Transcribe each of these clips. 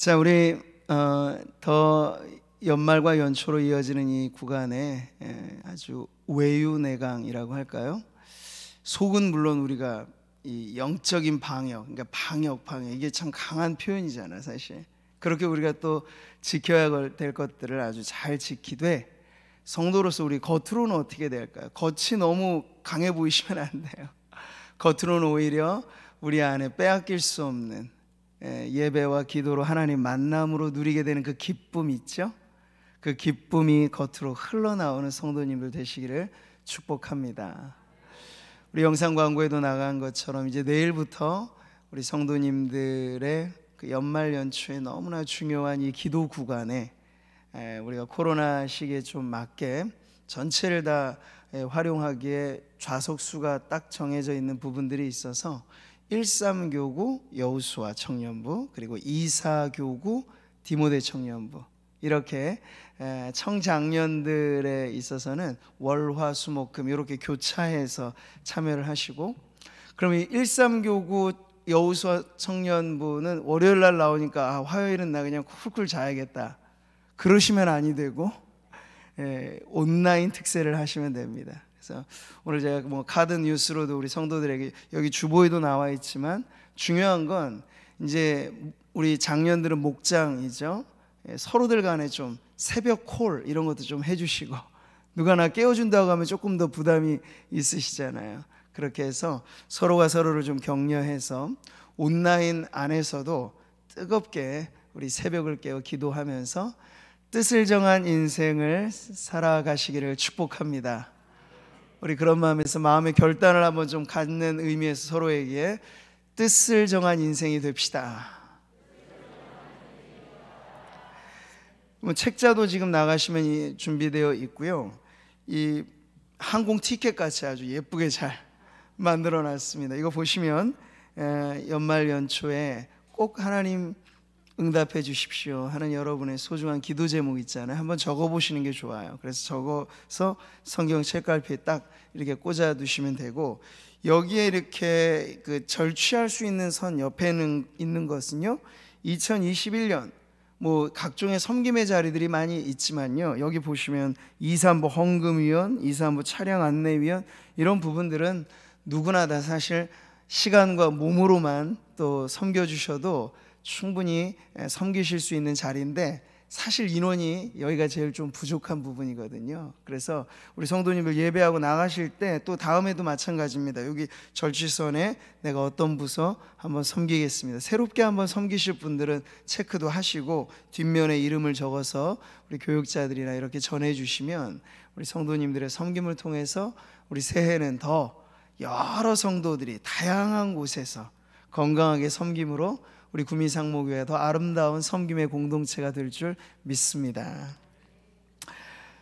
자, 우리 더 연말과 연초로 이어지는 이 구간에 아주 외유내강이라고 할까요? 속은 물론 우리가 이 영적인 방역, 그러니까 방역 이게 참 강한 표현이잖아요, 사실. 그렇게 우리가 또 지켜야 될 것들을 아주 잘 지키되, 성도로서 우리 겉으로는 어떻게 될까요? 겉이 너무 강해 보이시면 안 돼요. 겉으로는 오히려 우리 안에 빼앗길 수 없는 예배와 기도로 하나님 만남으로 누리게 되는 그 기쁨 있죠? 그 기쁨이 겉으로 흘러나오는 성도님들 되시기를 축복합니다. 우리 영상 광고에도 나간 것처럼 이제 내일부터 우리 성도님들의 그 연말 연초에 너무나 중요한 이 기도 구간에 우리가 코로나 시기에 좀 맞게 전체를 다 활용하기에 좌석수가 딱 정해져 있는 부분들이 있어서 13교구 여호수아 청년부, 그리고 24교구 디모데 청년부, 이렇게 청장년들에 있어서는 월화수목금 이렇게 교차해서 참여를 하시고, 그럼 이 13교구 여호수아 청년부는 월요일 날 나오니까 화요일은 나 그냥 쿨쿨 자야겠다 그러시면 아니 되고 온라인 특세를 하시면 됩니다. 그래서 오늘 제가 뭐 카드 뉴스로도 우리 성도들에게, 여기 주보에도 나와 있지만 중요한 건 이제 우리 장년들은 목장이죠. 서로들 간에 좀 새벽 콜 이런 것도 좀 해주시고, 누가 나 깨워준다고 하면 조금 더 부담이 있으시잖아요. 그렇게 해서 서로가 서로를 좀 격려해서 온라인 안에서도 뜨겁게 우리 새벽을 깨워 기도하면서 뜻을 정한 인생을 살아가시기를 축복합니다. 우리 그런 마음에서 마음의 결단을 한번 좀 갖는 의미에서 서로에게 뜻을 정한 인생이 됩시다. 책자도 지금 나가시면 준비되어 있고요. 이 항공 티켓 같이 아주 예쁘게 잘 만들어 놨습니다. 이거 보시면 연말 연초에 꼭 하나님 응답해 주십시오 하는 여러분의 소중한 기도 제목 있잖아요. 한번 적어 보시는 게 좋아요. 그래서 적어서 성경 책갈피에 딱 이렇게 꽂아 두시면 되고, 여기에 이렇게 그 절취할 수 있는 선 옆에는 있는 것은요, 2021년 뭐 각종의 섬김의 자리들이 많이 있지만요, 여기 보시면 2사부 헌금위원, 2사부 차량 안내위원, 이런 부분들은 누구나 다 사실 시간과 몸으로만 또 섬겨주셔도 충분히 섬기실 수 있는 자리인데, 사실 인원이 여기가 제일 좀 부족한 부분이거든요. 그래서 우리 성도님들 예배하고 나가실 때 또 다음에도 마찬가지입니다. 여기 절취선에 내가 어떤 부서 한번 섬기겠습니다, 새롭게 한번 섬기실 분들은 체크도 하시고 뒷면에 이름을 적어서 우리 교육자들이나 이렇게 전해주시면 우리 성도님들의 섬김을 통해서 우리 새해는 더 여러 성도들이 다양한 곳에서 건강하게 섬김으로 우리 구미상목교회가 더 아름다운 섬김의 공동체가 될 줄 믿습니다.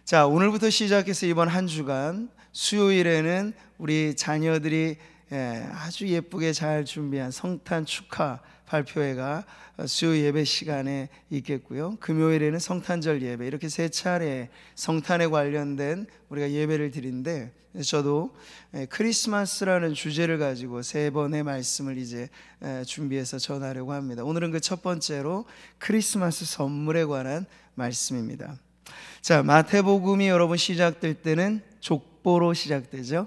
자, 오늘부터 시작해서 이번 한 주간 수요일에는 우리 자녀들이 아주 예쁘게 잘 준비한 성탄 축하 발표회가 수요 예배 시간에 있겠고요. 금요일에는 성탄절 예배, 이렇게 세 차례 성탄에 관련된 우리가 예배를 드리는데, 저도 크리스마스라는 주제를 가지고 세 번의 말씀을 이제 준비해서 전하려고 합니다. 오늘은 그 첫 번째로 크리스마스 선물에 관한 말씀입니다. 자, 마태복음이 여러분 시작될 때는 족보로 시작되죠.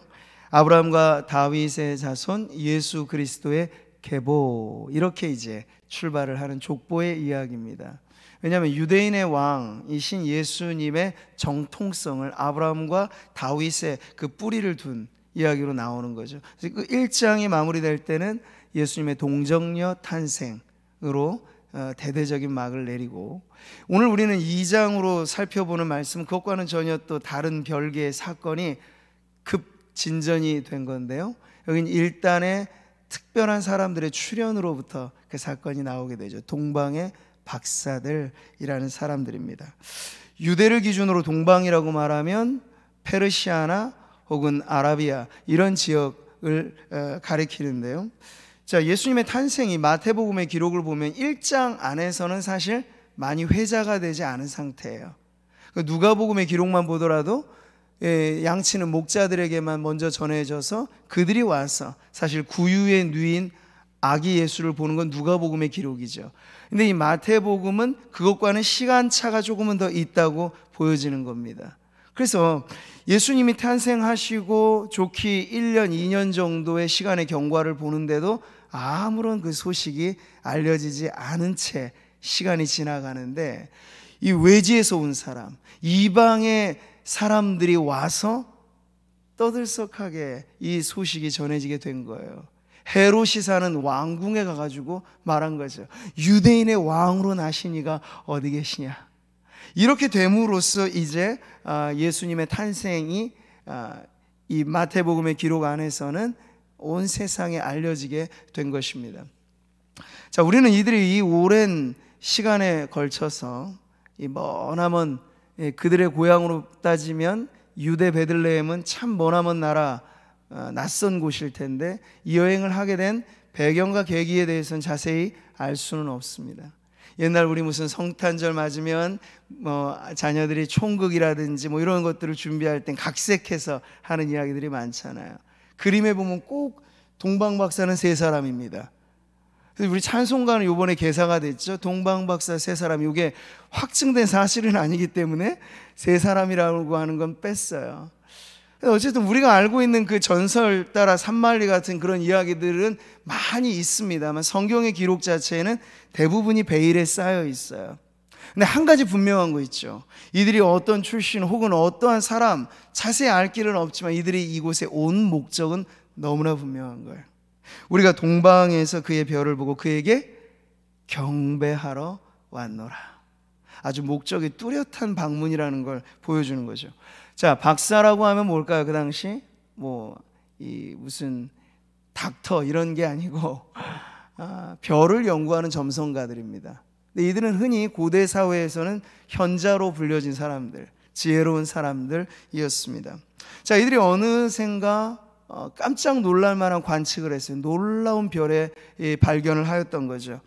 아브라함과 다윗의 자손 예수 그리스도의 계보, 이렇게 이제 출발을 하는 족보의 이야기입니다. 왜냐하면 유대인의 왕이신 예수님의 정통성을 아브라함과 다윗의 그 뿌리를 둔 이야기로 나오는 거죠. 그래서 그 1장이 마무리될 때는 예수님의 동정녀 탄생으로 대대적인 막을 내리고, 오늘 우리는 2장으로 살펴보는 말씀은 그것과는 전혀 또 다른 별개의 사건이 급진전이 된 건데요, 여기는 일단의 특별한 사람들의 출현으로부터 그 사건이 나오게 되죠. 동방의 박사들이라는 사람들입니다. 유대를 기준으로 동방이라고 말하면 페르시아나 혹은 아라비아 이런 지역을 가리키는데요. 자, 예수님의 탄생이 마태복음의 기록을 보면 1장 안에서는 사실 많이 회자가 되지 않은 상태예요. 누가복음의 기록만 보더라도 양치는 목자들에게만 먼저 전해져서 그들이 와서 사실 구유에 누인 아기 예수를 보는 건 누가복음의 기록이죠. 근데 이 마태복음은 그것과는 시간차가 조금은 더 있다고 보여지는 겁니다. 그래서 예수님이 탄생하시고 좋기 1년, 2년 정도의 시간의 경과를 보는데도 아무런 그 소식이 알려지지 않은 채 시간이 지나가는데, 이 외지에서 온 사람, 이방의 사람들이 와서 떠들썩하게 이 소식이 전해지게 된 거예요. 헤롯이 사는 왕궁에 가가지고 말한 거죠. 유대인의 왕으로 나신 이가 어디 계시냐. 이렇게 됨으로써 이제 예수님의 탄생이 이 마태복음의 기록 안에서는 온 세상에 알려지게 된 것입니다. 자, 우리는 이들이 이 오랜 시간에 걸쳐서 이 머나먼, 그들의 고향으로 따지면 유대 베들레헴은 참 머나먼 나라, 낯선 곳일 텐데 이 여행을 하게 된 배경과 계기에 대해서는 자세히 알 수는 없습니다. 옛날 우리 무슨 성탄절 맞으면 자녀들이 총극이라든지 이런 것들을 준비할 땐 각색해서 하는 이야기들이 많잖아요. 그림에 보면 꼭 동방박사는 세 사람입니다. 그래서 우리 찬송가는 이번에 개사가 됐죠. 동방박사 세 사람, 이게 확증된 사실은 아니기 때문에 세 사람이라고 하는 건 뺐어요. 어쨌든 우리가 알고 있는 그 전설 따라 산만리 같은 그런 이야기들은 많이 있습니다만 성경의 기록 자체에는 대부분이 베일에 쌓여 있어요. 근데 한 가지 분명한 거 있죠. 이들이 어떤 출신 혹은 어떠한 사람 자세히 알 길은 없지만 이들이 이곳에 온 목적은 너무나 분명한 거예요. 우리가 동방에서 그의 별을 보고 그에게 경배하러 왔노라. 아주 목적이 뚜렷한 방문이라는 걸 보여주는 거죠. 자, 박사라고 하면 뭘까요? 그 당시 무슨 닥터 이런 게 아니고 별을 연구하는 점성가들입니다. 근데 이들은 흔히 고대 사회에서는 현자로 불려진 사람들, 지혜로운 사람들이었습니다. 자, 이들이 어느샌가 깜짝 놀랄 만한 관측을 했어요. 놀라운 별의 발견을 하였던 거죠.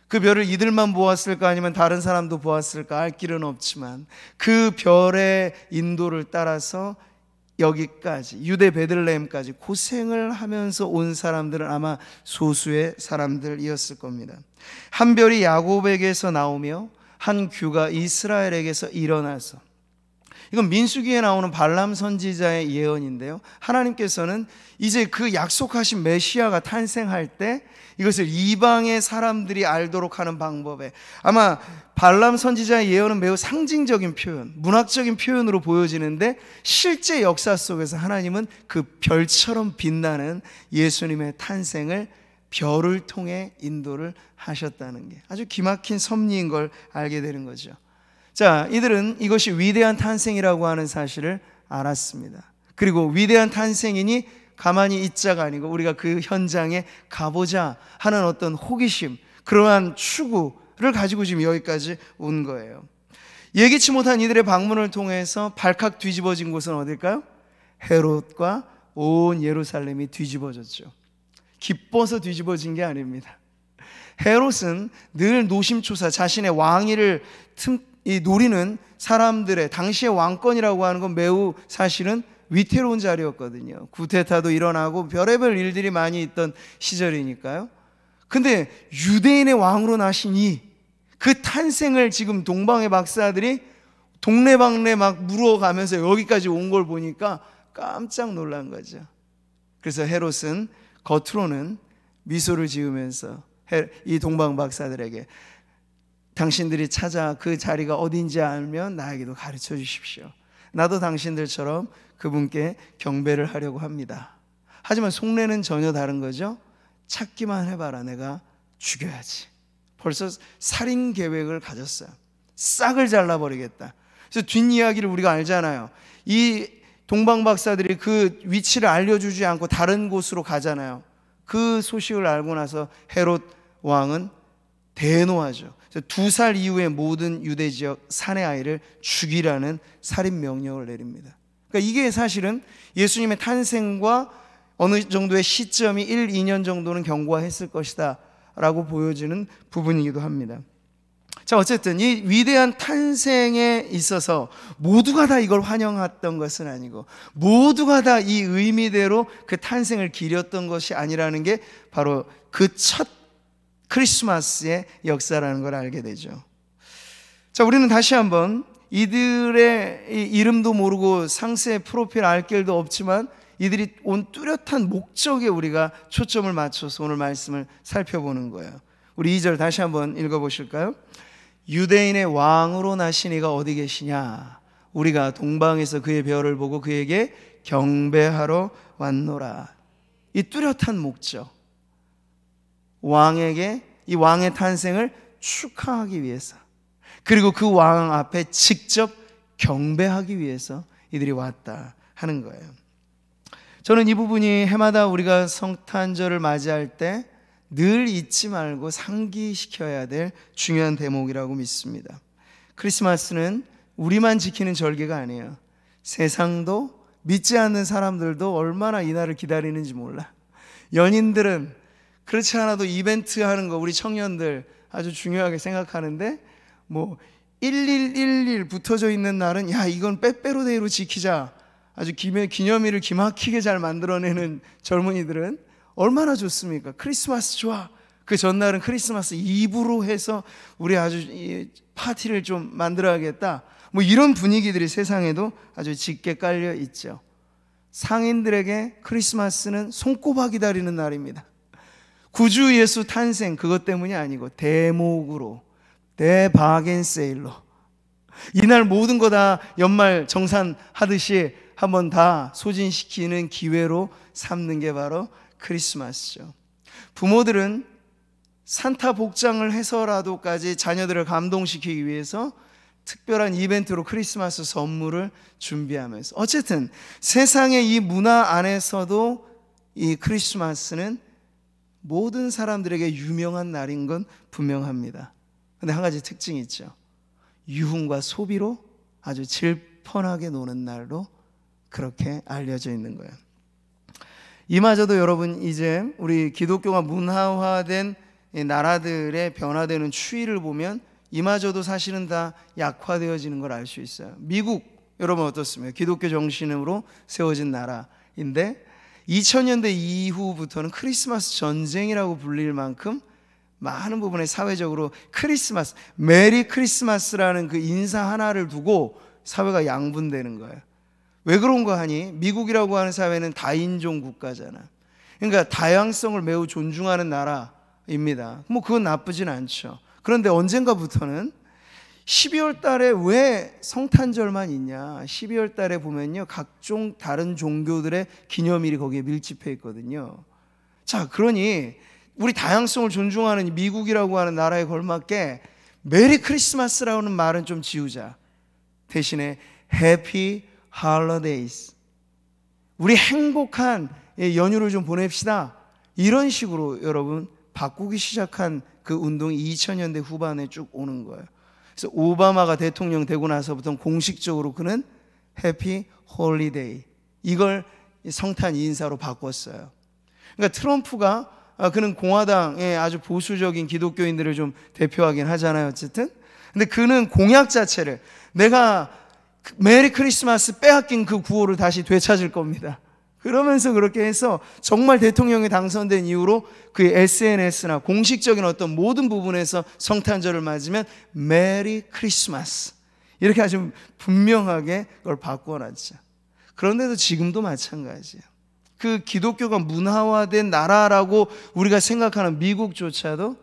그 별을 이들만 보았을까 아니면 다른 사람도 보았을까 알 길은 없지만 그 별의 인도를 따라서 여기까지 유대 베들레헴까지 고생을 하면서 온 사람들은 아마 소수의 사람들이었을 겁니다. 한 별이 야곱에게서 나오며 한 규가 이스라엘에게서 일어나서, 이건 민수기에 나오는 발람 선지자의 예언인데요, 하나님께서는 이제 그 약속하신 메시아가 탄생할 때 이것을 이방의 사람들이 알도록 하는 방법에, 아마 발람 선지자의 예언은 매우 상징적인 표현, 문학적인 표현으로 보여지는데 실제 역사 속에서 하나님은 그 별처럼 빛나는 예수님의 탄생을 별을 통해 인도를 하셨다는 게 아주 기막힌 섭리인 걸 알게 되는 거죠. 자, 이들은 이것이 위대한 탄생이라고 하는 사실을 알았습니다. 그리고 위대한 탄생이니 가만히 있자가 아니고 우리가 그 현장에 가보자 하는 어떤 호기심, 그러한 추구를 가지고 지금 여기까지 온 거예요. 예기치 못한 이들의 방문을 통해서 발칵 뒤집어진 곳은 어딜까요? 헤롯과 온 예루살렘이 뒤집어졌죠. 기뻐서 뒤집어진 게 아닙니다. 헤롯은 늘 노심초사, 자신의 왕위를 노리는 사람들의 당시의 왕권이라고 하는 건 매우 사실은 위태로운 자리였거든요. 구테타도 일어나고 별의별 일들이 많이 있던 시절이니까요. 근데 유대인의 왕으로 나신 그 탄생을 지금 동방의 박사들이 동네방네 막 물어가면서 여기까지 온 걸 보니까 깜짝 놀란 거죠. 그래서 헤롯은 겉으로는 미소를 지으면서 이 동방 박사들에게 당신들이 찾아 그 자리가 어딘지 알면 나에게도 가르쳐 주십시오. 나도 당신들처럼 그분께 경배를 하려고 합니다. 하지만 속내는 전혀 다른 거죠. 찾기만 해봐라, 내가 죽여야지. 벌써 살인 계획을 가졌어요. 싹을 잘라버리겠다. 그래서 뒷이야기를 우리가 알잖아요. 이 동방 박사들이 그 위치를 알려주지 않고 다른 곳으로 가잖아요. 그 소식을 알고 나서 헤롯 왕은 대노하죠. 2살 이후에 모든 유대 지역 사내 아이를 죽이라는 살인 명령을 내립니다. 그러니까 이게 사실은 예수님의 탄생과 어느 정도의 시점이 1, 2년 정도는 경과했을 것이다 라고 보여지는 부분이기도 합니다. 자, 어쨌든 이 위대한 탄생에 있어서 모두가 다 이걸 환영했던 것은 아니고 모두가 다 이 의미대로 그 탄생을 기렸던 것이 아니라는 게 바로 그 첫 크리스마스의 역사라는 걸 알게 되죠. 자, 우리는 다시 한번 이들의 이름도 모르고 상세 프로필 알 길도 없지만 이들이 온 뚜렷한 목적에 우리가 초점을 맞춰서 오늘 말씀을 살펴보는 거예요. 우리 2절 다시 한번 읽어보실까요? 유대인의 왕으로 나신 이가 어디 계시냐? 우리가 동방에서 그의 별을 보고 그에게 경배하러 왔노라. 이 뚜렷한 목적, 왕에게 이 왕의 탄생을 축하하기 위해서, 그리고 그 왕 앞에 직접 경배하기 위해서 이들이 왔다 하는 거예요. 저는 이 부분이 해마다 우리가 성탄절을 맞이할 때 늘 잊지 말고 상기시켜야 될 중요한 대목이라고 믿습니다. 크리스마스는 우리만 지키는 절기가 아니에요. 세상도, 믿지 않는 사람들도 얼마나 이 날을 기다리는지 몰라. 연인들은 그렇지 않아도 이벤트 하는 거 우리 청년들 아주 중요하게 생각하는데, 뭐 1111 붙어져 있는 날은 야, 이건 빼빼로데이로 지키자, 아주 기념일을 기막히게 잘 만들어내는 젊은이들은 얼마나 좋습니까? 크리스마스 좋아. 그 전날은 크리스마스 이브로 해서 우리 아주 파티를 좀 만들어야겠다, 뭐 이런 분위기들이 세상에도 아주 짙게 깔려 있죠. 상인들에게 크리스마스는 손꼽아 기다리는 날입니다. 구주 예수 탄생, 그것 때문이 아니고 대목으로, 대바겐 세일로 이날 모든 거 다 연말 정산하듯이 한번 다 소진시키는 기회로 삼는 게 바로 크리스마스죠. 부모들은 산타 복장을 해서라도까지 자녀들을 감동시키기 위해서 특별한 이벤트로 크리스마스 선물을 준비하면서, 어쨌든 세상의 이 문화 안에서도 이 크리스마스는 모든 사람들에게 유명한 날인 건 분명합니다. 근데 한 가지 특징이 있죠. 유흥과 소비로 아주 질펀하게 노는 날로 그렇게 알려져 있는 거예요. 이마저도 여러분, 이제 우리 기독교가 문화화된 나라들의 변화되는 추이를 보면 이마저도 사실은 다 약화되어지는 걸 알 수 있어요. 미국 여러분 어떻습니까? 기독교 정신으로 세워진 나라인데 2000년대 이후부터는 크리스마스 전쟁이라고 불릴 만큼 많은 부분에 사회적으로 크리스마스, 메리 크리스마스라는 그 인사 하나를 두고 사회가 양분되는 거예요. 왜 그런가 하니 미국이라고 하는 사회는 다인종 국가잖아. 그러니까 다양성을 매우 존중하는 나라입니다. 뭐 그건 나쁘진 않죠. 그런데 언젠가부터는 12월 달에 왜 성탄절만 있냐, 12월 달에 보면요 각종 다른 종교들의 기념일이 거기에 밀집해 있거든요. 자, 그러니 우리 다양성을 존중하는 미국이라고 하는 나라에 걸맞게 메리 크리스마스라는 말은 좀 지우자. 대신에 해피 홀리데이스, 우리 행복한 연휴를 좀 보냅시다, 이런 식으로 여러분 바꾸기 시작한 그 운동이 2000년대 후반에 쭉 오는 거예요. 그래서 오바마가 대통령 되고 나서부터는 공식적으로 그는 해피 홀리데이, 이걸 성탄 인사로 바꿨어요. 그러니까 트럼프가 그는 공화당의 아주 보수적인 기독교인들을 좀 대표하긴 하잖아요. 어쨌든 근데 그는 공약 자체를 내가 메리 크리스마스 빼앗긴 그 구호를 다시 되찾을 겁니다. 그러면서 그렇게 해서 정말 대통령이 당선된 이후로 그 SNS나 공식적인 어떤 모든 부분에서 성탄절을 맞으면 메리 크리스마스 이렇게 아주 분명하게 그걸 바꿔놨죠. 그런데도 지금도 마찬가지예요. 그 기독교가 문화화된 나라라고 우리가 생각하는 미국조차도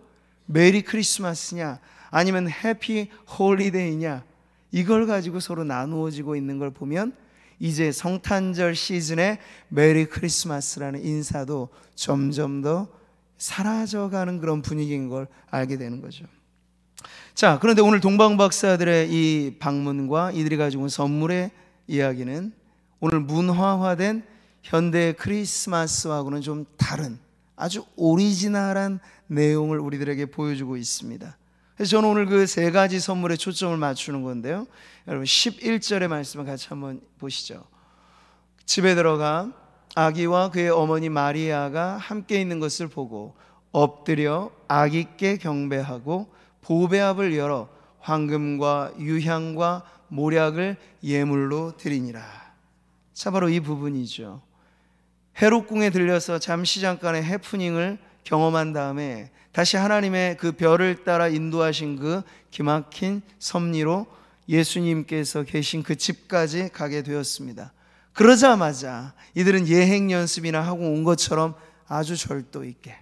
메리 크리스마스냐 아니면 해피 홀리데이냐, 이걸 가지고 서로 나누어지고 있는 걸 보면 이제 성탄절 시즌에 메리 크리스마스라는 인사도 점점 더 사라져가는 그런 분위기인 걸 알게 되는 거죠. 자, 그런데 오늘 동방박사들의 이 방문과 이들이 가지고 온 선물의 이야기는 오늘 문화화된 현대 크리스마스하고는 좀 다른 아주 오리지널한 내용을 우리들에게 보여주고 있습니다. 그래서 저는 오늘 그 세 가지 선물에 초점을 맞추는 건데요, 여러분 11절의 말씀을 같이 한번 보시죠. 집에 들어가 아기와 그의 어머니 마리아가 함께 있는 것을 보고 엎드려 아기께 경배하고 보배압을 열어 황금과 유향과 모략을 예물로 드리니라. 자, 바로 이 부분이죠. 헤롯궁에 들려서 잠시 잠깐의 해프닝을 경험한 다음에 다시 하나님의 그 별을 따라 인도하신 그 기막힌 섭리로 예수님께서 계신 그 집까지 가게 되었습니다. 그러자마자 이들은 예행 연습이나 하고 온 것처럼 아주 절도 있게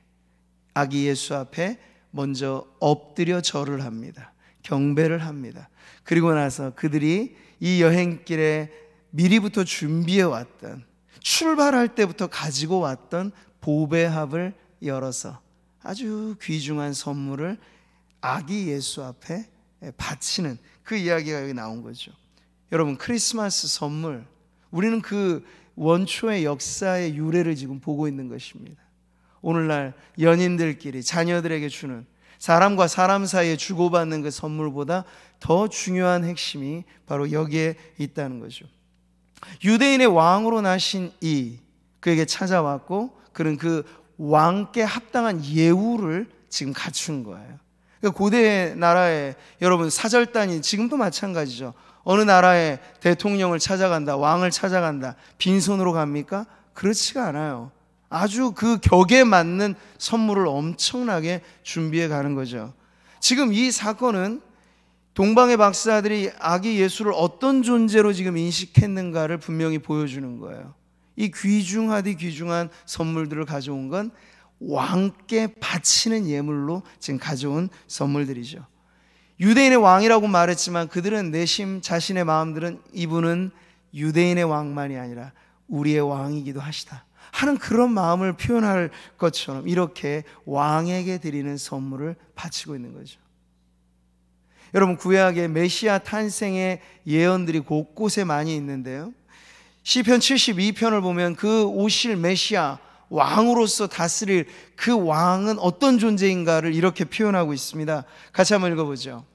아기 예수 앞에 먼저 엎드려 절을 합니다. 경배를 합니다. 그리고 나서 그들이 이 여행길에 미리부터 준비해 왔던, 출발할 때부터 가지고 왔던 보배합을 열어서 아주 귀중한 선물을 아기 예수 앞에 바치는 그 이야기가 여기 나온 거죠. 여러분, 크리스마스 선물, 우리는 그 원초의 역사의 유래를 지금 보고 있는 것입니다. 오늘날 연인들끼리 자녀들에게 주는, 사람과 사람 사이에 주고받는 그 선물보다 더 중요한 핵심이 바로 여기에 있다는 거죠. 유대인의 왕으로 나신 그에게 찾아왔고, 그는 그 왕께 합당한 예우를 지금 갖춘 거예요. 그러니까 고대 나라에 여러분 사절단이 지금도 마찬가지죠. 어느 나라의 대통령을 찾아간다, 왕을 찾아간다, 빈손으로 갑니까? 그렇지가 않아요. 아주 그 격에 맞는 선물을 엄청나게 준비해 가는 거죠. 지금 이 사건은 동방의 박사들이 아기 예수를 어떤 존재로 지금 인식했는가를 분명히 보여주는 거예요. 이 귀중하디 귀중한 선물들을 가져온 건 왕께 바치는 예물로 지금 가져온 선물들이죠. 유대인의 왕이라고 말했지만 그들은 내심 자신의 마음들은 이분은 유대인의 왕만이 아니라 우리의 왕이기도 하시다 하는 그런 마음을 표현할 것처럼 이렇게 왕에게 드리는 선물을 바치고 있는 거죠. 여러분, 구약의 메시아 탄생의 예언들이 곳곳에 많이 있는데요, 시편 72편을 보면 그 오실 메시아, 왕으로서 다스릴 그 왕은 어떤 존재인가를 이렇게 표현하고 있습니다. 같이 한번 읽어보죠.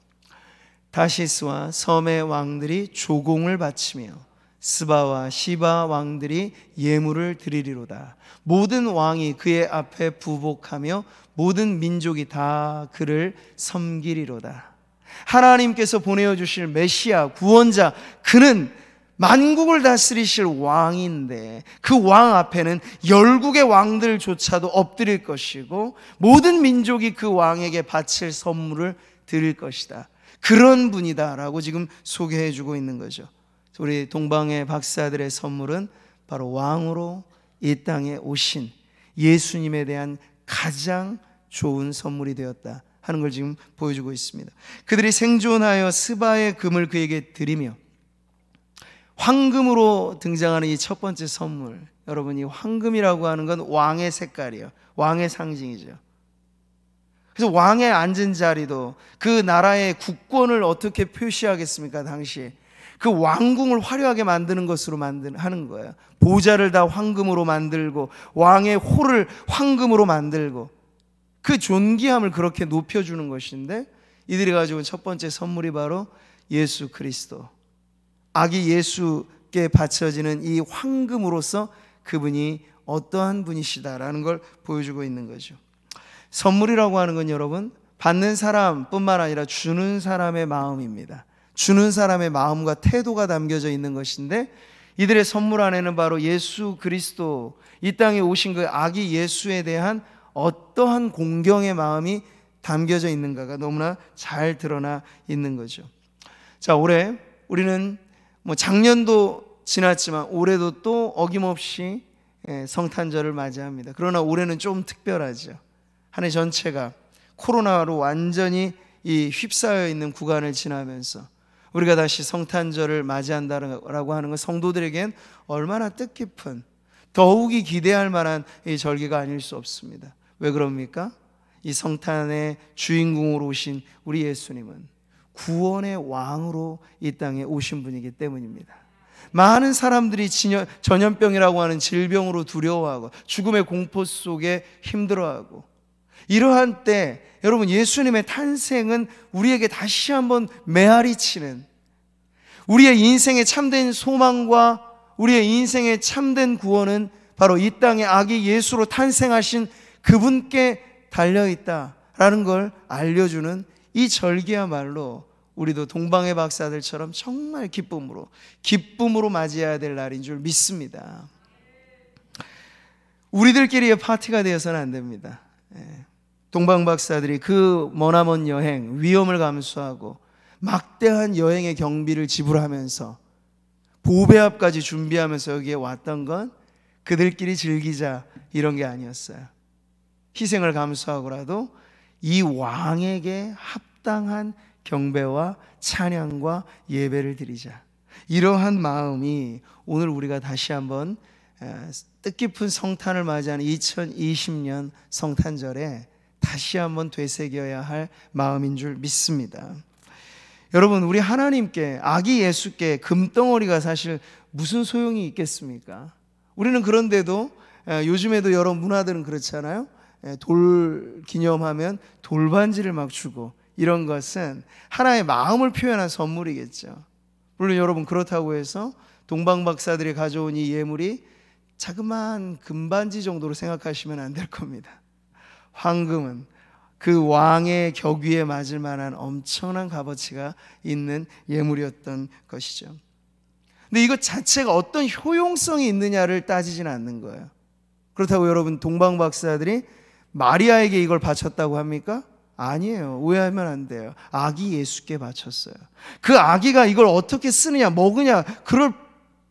다시스와 섬의 왕들이 조공을 바치며 스바와 시바 왕들이 예물을 드리리로다. 모든 왕이 그의 앞에 부복하며 모든 민족이 다 그를 섬기리로다. 하나님께서 보내어 주실 메시아 구원자, 그는 만국을 다스리실 왕인데 그 왕 앞에는 열국의 왕들조차도 엎드릴 것이고 모든 민족이 그 왕에게 바칠 선물을 드릴 것이다. 그런 분이다라고 지금 소개해 주고 있는 거죠. 우리 동방의 박사들의 선물은 바로 왕으로 이 땅에 오신 예수님에 대한 가장 좋은 선물이 되었다 하는 걸 지금 보여주고 있습니다. 그들이 생존하여 스바의 금을 그에게 드리며, 황금으로 등장하는 이 첫 번째 선물, 여러분, 이 황금이라고 하는 건 왕의 색깔이에요. 왕의 상징이죠. 그래서 왕의 앉은 자리도 그 나라의 국권을 어떻게 표시하겠습니까? 당시 그 왕궁을 화려하게 만드는 것으로 하는 거예요. 보좌를 다 황금으로 만들고 왕의 홀을 황금으로 만들고 그 존귀함을 그렇게 높여주는 것인데, 이들이 가지고 온 첫 번째 선물이 바로 예수 그리스도, 아기 예수께 바쳐지는 이 황금으로서 그분이 어떠한 분이시다라는 걸 보여주고 있는 거죠. 선물이라고 하는 건 여러분, 받는 사람뿐만 아니라 주는 사람의 마음입니다. 주는 사람의 마음과 태도가 담겨져 있는 것인데, 이들의 선물 안에는 바로 예수 그리스도, 이 땅에 오신 그 아기 예수에 대한 어떠한 공경의 마음이 담겨져 있는가가 너무나 잘 드러나 있는 거죠. 자, 올해 우리는 작년도 지났지만 올해도 또 어김없이 성탄절을 맞이합니다. 그러나 올해는 좀 특별하죠. 한 해 전체가 코로나로 완전히 휩싸여 있는 구간을 지나면서 우리가 다시 성탄절을 맞이한다라고 하는 건 성도들에겐 얼마나 뜻깊은, 더욱이 기대할 만한 이 절기가 아닐 수 없습니다. 왜 그럽니까? 이 성탄의 주인공으로 오신 우리 예수님은 구원의 왕으로 이 땅에 오신 분이기 때문입니다. 많은 사람들이 전염병이라고 하는 질병으로 두려워하고 죽음의 공포 속에 힘들어하고, 이러한 때 여러분, 예수님의 탄생은 우리에게 다시 한번 메아리치는, 우리의 인생의 참된 소망과 우리의 인생의 참된 구원은 바로 이 땅에 아기 예수로 탄생하신 그분께 달려있다라는 걸 알려주는 이 절기야말로 우리도 동방의 박사들처럼 정말 기쁨으로 맞이해야 될 날인 줄 믿습니다. 우리들끼리의 파티가 되어서는 안 됩니다. 동방 박사들이 그 머나먼 여행, 위험을 감수하고 막대한 여행의 경비를 지불하면서 보배합까지 준비하면서 여기에 왔던 건 그들끼리 즐기자 이런 게 아니었어요. 희생을 감수하고라도 이 왕에게 합당한 경배와 찬양과 예배를 드리자, 이러한 마음이 오늘 우리가 다시 한번 뜻깊은 성탄을 맞이하는 2020년 성탄절에 다시 한번 되새겨야 할 마음인 줄 믿습니다. 여러분, 우리 하나님께, 아기 예수께 금덩어리가 사실 무슨 소용이 있겠습니까? 우리는 그런데도 요즘에도 여러 문화들은 그렇잖아요. 돌 기념하면 돌반지를 막 주고, 이런 것은 하나의 마음을 표현한 선물이겠죠. 물론 여러분, 그렇다고 해서 동방 박사들이 가져온 이 예물이 자그마한 금반지 정도로 생각하시면 안 될 겁니다. 황금은 그 왕의 격위에 맞을 만한 엄청난 값어치가 있는 예물이었던 것이죠. 근데 이것 자체가 어떤 효용성이 있느냐를 따지지는 않는 거예요. 그렇다고 여러분, 동방 박사들이 마리아에게 이걸 바쳤다고 합니까? 아니에요. 오해하면 안 돼요. 아기 예수께 바쳤어요. 그 아기가 이걸 어떻게 쓰느냐, 먹으냐, 그럴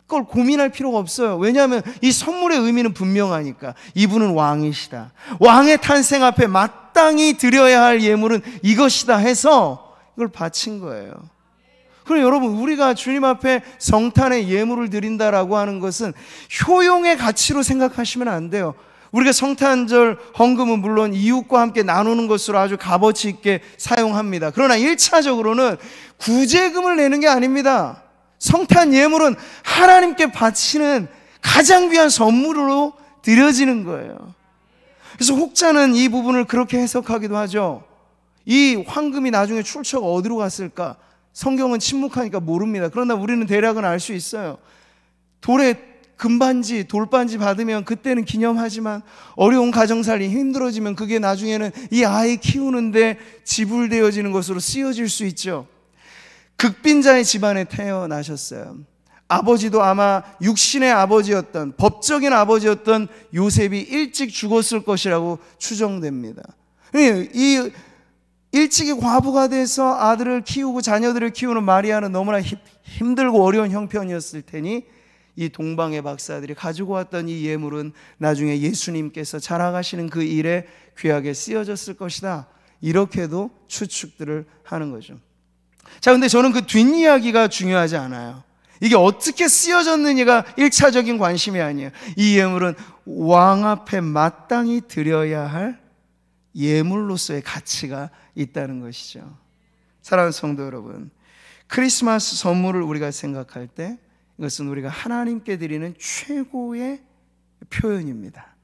걸 고민할 필요가 없어요. 왜냐하면 이 선물의 의미는 분명하니까. 이분은 왕이시다, 왕의 탄생 앞에 마땅히 드려야 할 예물은 이것이다 해서 이걸 바친 거예요. 그럼 여러분, 우리가 주님 앞에 성탄의 예물을 드린다라고 하는 것은 효용의 가치로 생각하시면 안 돼요. 우리가 성탄절 헌금은 물론 이웃과 함께 나누는 것으로 아주 값어치 있게 사용합니다. 그러나 1차적으로는 구제금을 내는 게 아닙니다. 성탄 예물은 하나님께 바치는 가장 귀한 선물로 드려지는 거예요. 그래서 혹자는 이 부분을 그렇게 해석하기도 하죠. 이 황금이 나중에 출처가 어디로 갔을까? 성경은 침묵하니까 모릅니다. 그러나 우리는 대략은 알 수 있어요. 돌에 금반지, 돌반지 받으면 그때는 기념하지만 어려운 가정살이 힘들어지면 그게 나중에는 이 아이 키우는데 지불되어지는 것으로 쓰여질 수 있죠. 극빈자의 집안에 태어나셨어요. 아버지도 아마 육신의 아버지였던, 법적인 아버지였던 요셉이 일찍 죽었을 것이라고 추정됩니다. 이 일찍이 과부가 돼서 아들을 키우고 자녀들을 키우는 마리아는 너무나 힘들고 어려운 형편이었을 테니 이 동방의 박사들이 가지고 왔던 이 예물은 나중에 예수님께서 자라가시는 그 일에 귀하게 쓰여졌을 것이다, 이렇게도 추측들을 하는 거죠. 자, 근데 저는 그 뒷이야기가 중요하지 않아요. 이게 어떻게 쓰여졌느냐가 1차적인 관심이 아니에요. 이 예물은 왕 앞에 마땅히 드려야 할 예물로서의 가치가 있다는 것이죠. 사랑하는 성도 여러분, 크리스마스 선물을 우리가 생각할 때 이것은 우리가 하나님께 드리는 최고의 표현입니다.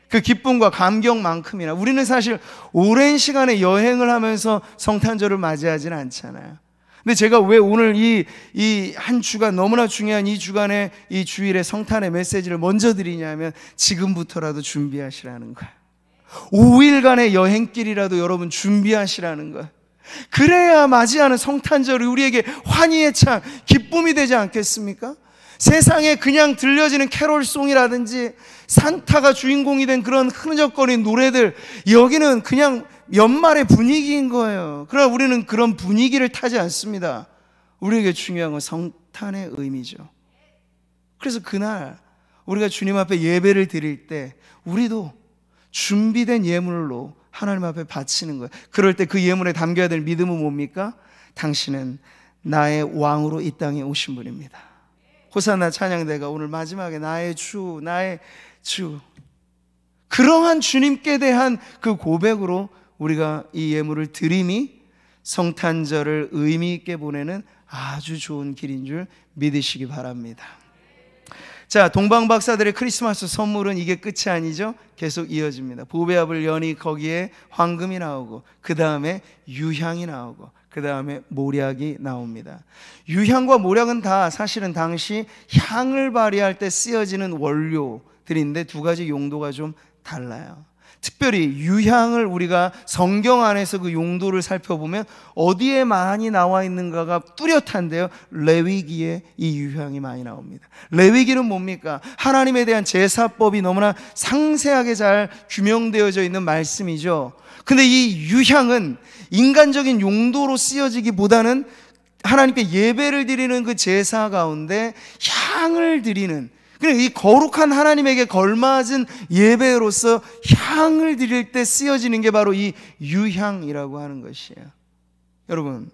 그 기쁨과 감격만큼이나 우리는 사실 오랜 시간의 여행을 하면서 성탄절을 맞이하지는 않잖아요. 근데 제가 왜 오늘 이 한 주간, 너무나 중요한 이 주간의 이 주일의 성탄의 메시지를 먼저 드리냐면, 지금부터라도 준비하시라는 거예요. 5일간의 여행길이라도 여러분 준비하시라는 거예요. 그래야 맞이하는 성탄절이 우리에게 환희의 찬, 기쁨이 되지 않겠습니까? 세상에 그냥 들려지는 캐롤송이라든지 산타가 주인공이 된 그런 흐느적거리는 노래들, 여기는 그냥 연말의 분위기인 거예요. 그러나 우리는 그런 분위기를 타지 않습니다. 우리에게 중요한 건 성탄의 의미죠. 그래서 그날 우리가 주님 앞에 예배를 드릴 때 우리도 준비된 예물로 하나님 앞에 바치는 거예요. 그럴 때 그 예물에 담겨야 될 믿음은 뭡니까? 당신은 나의 왕으로 이 땅에 오신 분입니다. 호산나 찬양대가 오늘 마지막에 나의 주, 나의 주, 그러한 주님께 대한 그 고백으로 우리가 이 예물을 드림이 성탄절을 의미 있게 보내는 아주 좋은 길인 줄 믿으시기 바랍니다. 자, 동방 박사들의 크리스마스 선물은 이게 끝이 아니죠. 계속 이어집니다. 보배합을 여니 거기에 황금이 나오고, 그 다음에 유향이 나오고, 그 다음에 모략이 나옵니다. 유향과 모략은 다 사실은 당시 향을 발휘할 때 쓰여지는 원료들인데 두 가지 용도가 좀 달라요. 특별히 유향을 우리가 성경 안에서 그 용도를 살펴보면 어디에 많이 나와 있는가가 뚜렷한데요, 레위기에 이 유향이 많이 나옵니다. 레위기는 뭡니까? 하나님에 대한 제사법이 너무나 상세하게 잘 규명되어져 있는 말씀이죠. 근데 이 유향은 인간적인 용도로 쓰여지기보다는 하나님께 예배를 드리는 그 제사 가운데 향을 드리는, 이 거룩한 하나님에게 걸맞은 예배로서 향을 드릴 때 쓰여지는 게 바로 이 유향이라고 하는 것이에요. 여러분,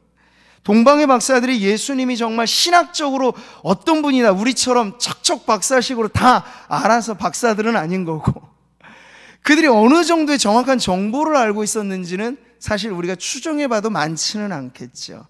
동방의 박사들이 예수님이 정말 신학적으로 어떤 분이다, 우리처럼 척척 박사식으로 다 알아서 박사들은 아닌 거고, 그들이 어느 정도의 정확한 정보를 알고 있었는지는 사실 우리가 추정해봐도 많지는 않겠죠.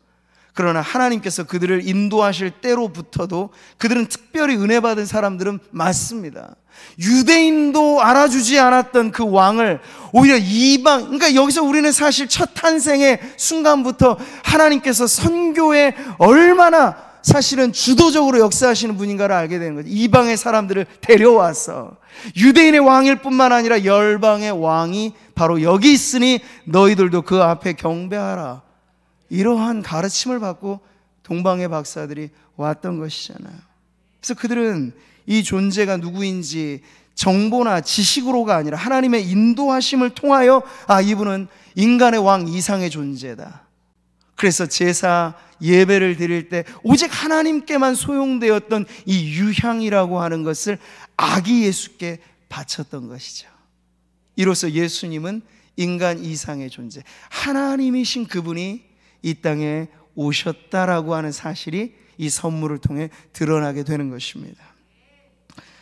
그러나 하나님께서 그들을 인도하실 때로부터도 그들은 특별히 은혜 받은 사람들은 맞습니다. 유대인도 알아주지 않았던 그 왕을 오히려 이방, 그러니까 여기서 우리는 사실 첫 탄생의 순간부터 하나님께서 선교에 얼마나 사실은 주도적으로 역사하시는 분인가를 알게 되는 거죠. 이방의 사람들을 데려와서 유대인의 왕일 뿐만 아니라 열방의 왕이 바로 여기 있으니 너희들도 그 앞에 경배하라, 이러한 가르침을 받고 동방의 박사들이 왔던 것이잖아요. 그래서 그들은 이 존재가 누구인지 정보나 지식으로가 아니라 하나님의 인도하심을 통하여 이분은 인간의 왕 이상의 존재다. 그래서 제사 예배를 드릴 때 오직 하나님께만 소용되었던 이 유향이라고 하는 것을 아기 예수께 바쳤던 것이죠. 이로써 예수님은 인간 이상의 존재, 하나님이신 그분이 이 땅에 오셨다라고 하는 사실이 이 선물을 통해 드러나게 되는 것입니다.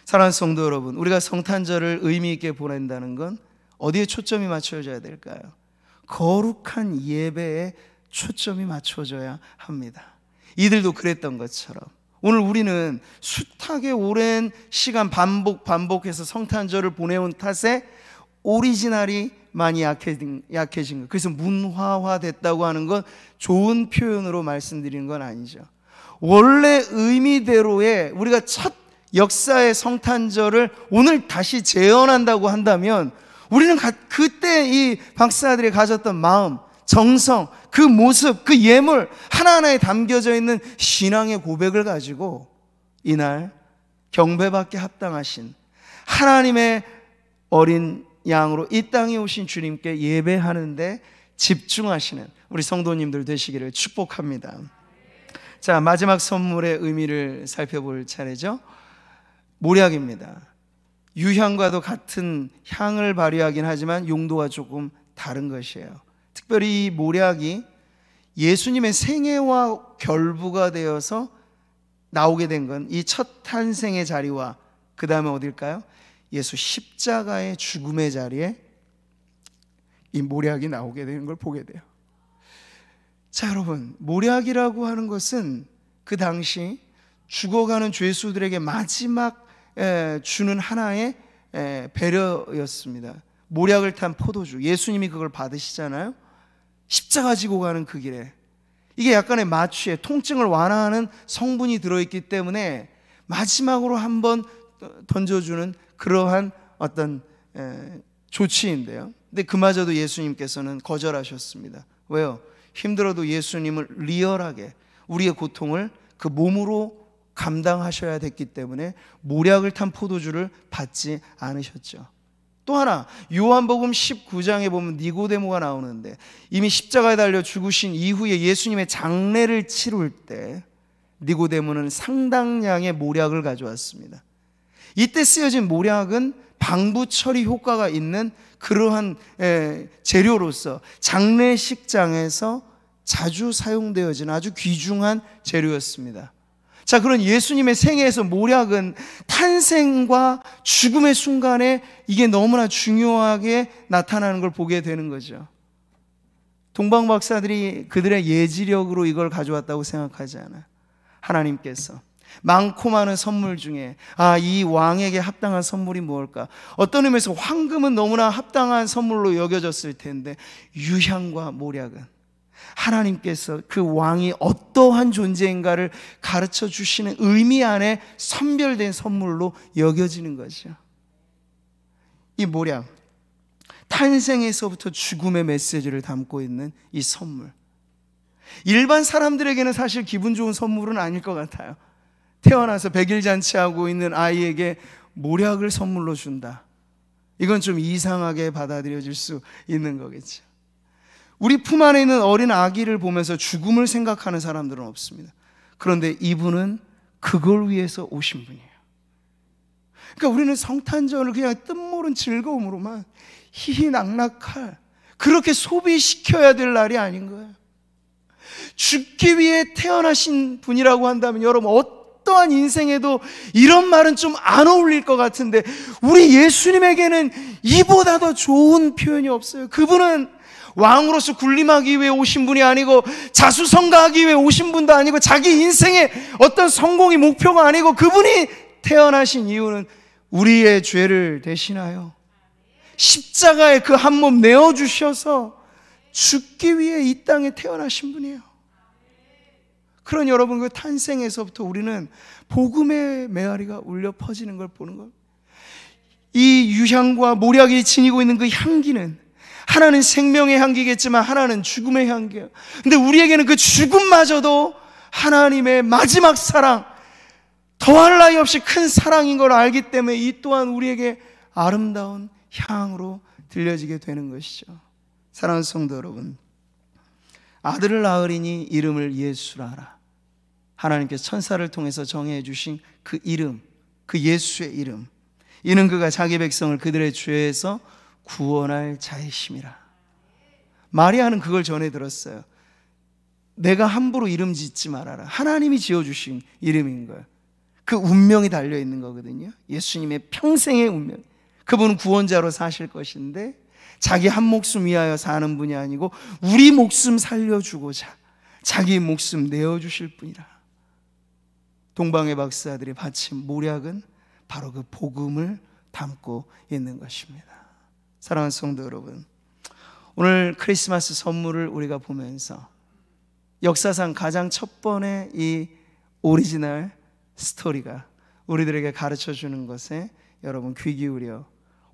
사랑하는 성도 여러분, 우리가 성탄절을 의미 있게 보낸다는 건 어디에 초점이 맞춰져야 될까요? 거룩한 예배에 초점이 맞춰져야 합니다. 이들도 그랬던 것처럼 오늘 우리는 숱하게 오랜 시간 반복해서 성탄절을 보내온 탓에 오리지널이 많이 약해진 것, 그래서 문화화됐다고 하는 건 좋은 표현으로 말씀드리는 건 아니죠. 원래 의미대로의 우리가 첫 역사의 성탄절을 오늘 다시 재현한다고 한다면 우리는 그때 이 박사들이 가졌던 마음, 정성, 그 모습, 그 예물 하나하나에 담겨져 있는 신앙의 고백을 가지고 이날 경배받게 합당하신 하나님의 어린 양으로 이 땅에 오신 주님께 예배하는데 집중하시는 우리 성도님들 되시기를 축복합니다. 자, 마지막 선물의 의미를 살펴볼 차례죠. 모략입니다. 유향과도 같은 향을 발휘하긴 하지만 용도가 조금 다른 것이에요. 특별히 이 모략이 예수님의 생애와 결부가 되어서 나오게 된 건 이 첫 탄생의 자리와 그 다음에 어딜까요? 예수 십자가의 죽음의 자리에 이 모략이 나오게 되는 걸 보게 돼요. 자, 여러분, 모략이라고 하는 것은 그 당시 죽어가는 죄수들에게 마지막 주는 하나의 배려였습니다. 모략을 탄 포도주, 예수님이 그걸 받으시잖아요. 십자가 지고 가는 그 길에 이게 약간의 마취에 통증을 완화하는 성분이 들어있기 때문에 마지막으로 한번 던져주는 그러한 어떤 조치인데요. 근데 그마저도 예수님께서는 거절하셨습니다. 왜요? 힘들어도 예수님을 리얼하게 우리의 고통을 그 몸으로 감당하셔야 됐기 때문에 모략을 탄 포도주를 받지 않으셨죠. 또 하나, 요한복음 19장에 보면 니고데모가 나오는데 이미 십자가에 달려 죽으신 이후에 예수님의 장례를 치룰 때 니고데모는 상당량의 모략을 가져왔습니다. 이때 쓰여진 모략은 방부 처리 효과가 있는 그러한 재료로서 장례식장에서 자주 사용되어지는 아주 귀중한 재료였습니다. 자, 그런 예수님의 생애에서 모략은 탄생과 죽음의 순간에 이게 너무나 중요하게 나타나는 걸 보게 되는 거죠. 동방 박사들이 그들의 예지력으로 이걸 가져왔다고 생각하지 않아요. 하나님께서 많고 많은 선물 중에 이 왕에게 합당한 선물이 무엇일까? 어떤 의미에서 황금은 너무나 합당한 선물로 여겨졌을 텐데 유향과 모략은 하나님께서 그 왕이 어떠한 존재인가를 가르쳐 주시는 의미 안에 선별된 선물로 여겨지는 거죠. 이 모략, 탄생에서부터 죽음의 메시지를 담고 있는 이 선물. 일반 사람들에게는 사실 기분 좋은 선물은 아닐 것 같아요. 태어나서 100일 잔치하고 있는 아이에게 모략을 선물로 준다. 이건 좀 이상하게 받아들여질 수 있는 거겠죠. 우리 품 안에 있는 어린 아기를 보면서 죽음을 생각하는 사람들은 없습니다. 그런데 이분은 그걸 위해서 오신 분이에요. 그러니까 우리는 성탄절을 그냥 뜻모른 즐거움으로만 희희낙낙할, 그렇게 소비시켜야 될 날이 아닌 거예요. 죽기 위해 태어나신 분이라고 한다면 여러분, 어떠한 인생에도 이런 말은 좀 안 어울릴 것 같은데 우리 예수님에게는 이보다 더 좋은 표현이 없어요. 그분은 왕으로서 군림하기 위해 오신 분이 아니고 자수성가하기 위해 오신 분도 아니고 자기 인생의 어떤 성공이 목표가 아니고, 그분이 태어나신 이유는 우리의 죄를 대신하여 십자가에 그 한 몸 내어주셔서 죽기 위해 이 땅에 태어나신 분이에요. 그런 여러분, 그 탄생에서부터 우리는 복음의 메아리가 울려 퍼지는 걸 보는 것. 이 유향과 모략이 지니고 있는 그 향기는 하나는 생명의 향기겠지만 하나는 죽음의 향기예요. 근데 우리에게는 그 죽음마저도 하나님의 마지막 사랑, 더할 나위 없이 큰 사랑인 걸 알기 때문에 이 또한 우리에게 아름다운 향으로 들려지게 되는 것이죠. 사랑하는 성도 여러분, 아들을 낳으리니 이름을 예수라 하라. 하나님께서 천사를 통해서 정해 주신 그 이름, 그 예수의 이름, 이는 그가 자기 백성을 그들의 죄에서 구원할 자이심이라. 마리아는 그걸 전해 들었어요. 내가 함부로 이름 짓지 말아라. 하나님이 지어주신 이름인 거예요. 그 운명이 달려있는 거거든요. 예수님의 평생의 운명. 그분은 구원자로 사실 것인데 자기 한 목숨 위하여 사는 분이 아니고 우리 목숨 살려주고자 자기 목숨 내어주실 분이라. 동방의 박사들이 바친 모략은 바로 그 복음을 담고 있는 것입니다. 사랑하는 성도 여러분, 오늘 크리스마스 선물을 우리가 보면서 역사상 가장 첫 번의 이 오리지널 스토리가 우리들에게 가르쳐주는 것에 여러분 귀 기울여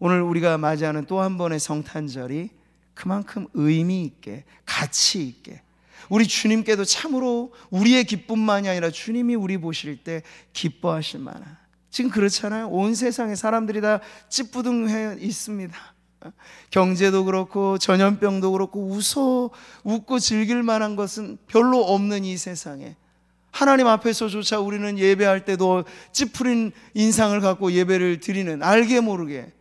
오늘 우리가 맞이하는 또 한 번의 성탄절이 그만큼 의미 있게, 가치 있게, 우리 주님께도 참으로 우리의 기쁨만이 아니라 주님이 우리 보실 때 기뻐하실 만한, 지금 그렇잖아요. 온 세상에 사람들이 다 찌뿌둥해 있습니다. 경제도 그렇고 전염병도 그렇고 웃고 즐길 만한 것은 별로 없는 이 세상에 하나님 앞에서조차 우리는 예배할 때도 찌푸린 인상을 갖고 예배를 드리는, 알게 모르게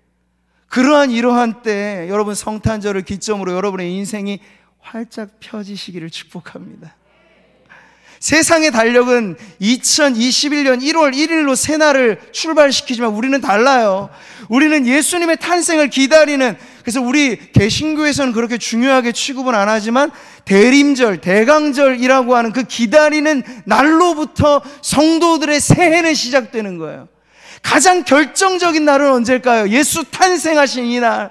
이러한 때 여러분, 성탄절을 기점으로 여러분의 인생이 활짝 펴지시기를 축복합니다. 세상의 달력은 2021년 1월 1일로 새날을 출발시키지만 우리는 달라요. 우리는 예수님의 탄생을 기다리는, 그래서 우리 개신교에서는 그렇게 중요하게 취급은 안 하지만 대림절, 대강절이라고 하는 그 기다리는 날로부터 성도들의 새해는 시작되는 거예요. 가장 결정적인 날은 언제일까요? 예수 탄생하신 이 날,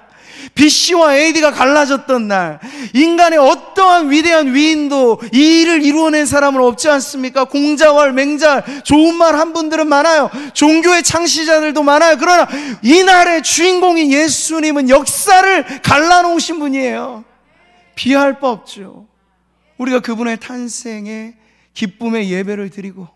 BC와 AD가 갈라졌던 날, 인간의 어떠한 위대한 위인도 이 일을 이루어낸 사람은 없지 않습니까? 공자왈, 맹자, 좋은 말 한 분들은 많아요. 종교의 창시자들도 많아요. 그러나 이 날의 주인공인 예수님은 역사를 갈라놓으신 분이에요. 비할 바 없죠. 우리가 그분의 탄생에 기쁨의 예배를 드리고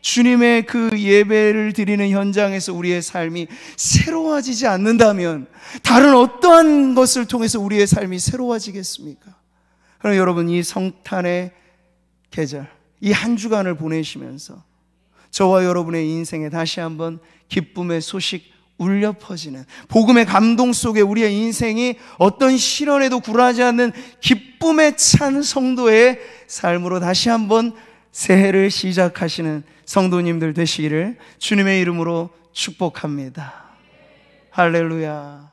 주님의 그 예배를 드리는 현장에서 우리의 삶이 새로워지지 않는다면 다른 어떠한 것을 통해서 우리의 삶이 새로워지겠습니까? 그럼 여러분, 이 성탄의 계절, 이 한 주간을 보내시면서 저와 여러분의 인생에 다시 한번 기쁨의 소식 울려 퍼지는, 복음의 감동 속에 우리의 인생이 어떤 시련에도 굴하지 않는 기쁨에 찬 성도의 삶으로 다시 한번 새해를 시작하시는 성도님들 되시기를 주님의 이름으로 축복합니다. 할렐루야.